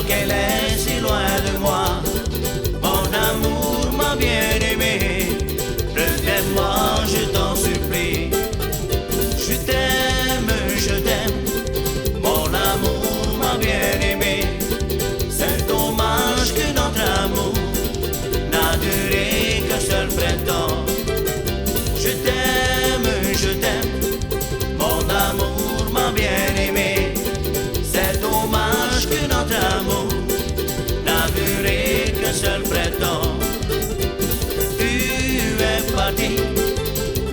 qu'elle est si loin de moi. Mon amour, ma bien-aimée, reviens-moi, je t'en supplie. Je t'aime, mon amour, ma bien-aimée. C'est dommage que notre amour n'a duré qu'un seul printemps. Je t'aime, mon amour, ma bien-aimée. C'est dommage que notre amour n'a duré qu'un seul printemps. Tu es parti,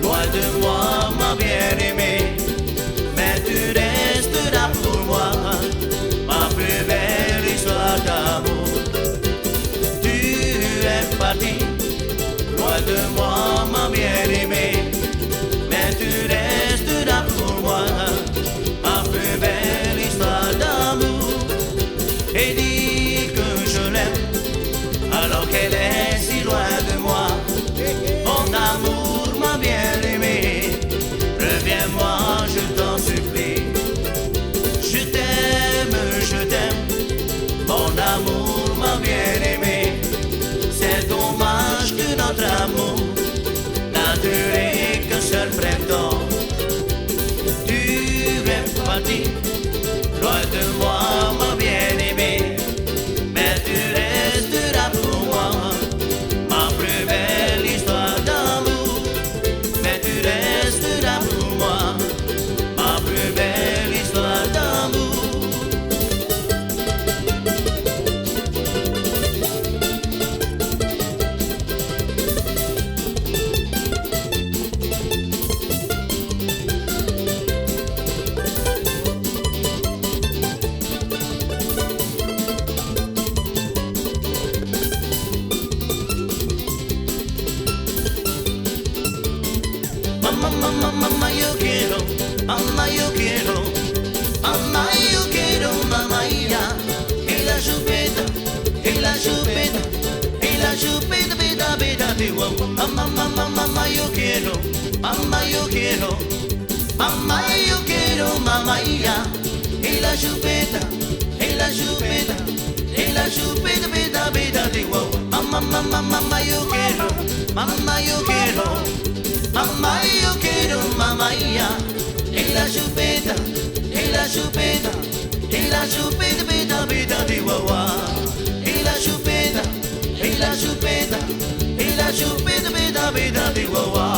loin de moi, ma bien-aimée, mais tu resteras pour moi, ma plus belle histoire d'amour. Tu es parti, loin de moi, ma bien-aimée, mais tu resteras pour moi, ma plus belle histoire d'amour. Et dis que je l'aime, alors qu'elle est si loin de moi. Mon amour, ma bien-aimée, reviens-moi, je t'en supplie. Je t'aime, mon amour, ma bien-aimée. C'est dommage que notre amour n'a duré qu'un seul printemps. Tu es parti, loin de moi, ma bien-aimée, mais tu resteras pour moi, ma plus belle histoire d'amour. Mais tu resteras pour moi, ma plus belle histoire d'amour. Mamá, yo quiero, mamá, yo quiero, mamá, yo quiero, mamá, ya. Y la chupeta, y la chupeta, y la chupeta, beta, beta, de wow. Mamá, yo quiero, mamá, yo quiero, mamá, yo quiero, mamá, ya. Y la chupeta, y la chupeta, y la chupeta, beta, beta, de wow. Mamá, yo quiero, mamá, yo quiero. Mamá, yo quiero, mamá, ya. Y la chupeta, y la chupeta, y la chupeta, beta, beta, de guagua. Y la chupeta, y la chupeta, y la chupeta, beta, beta, de guagua.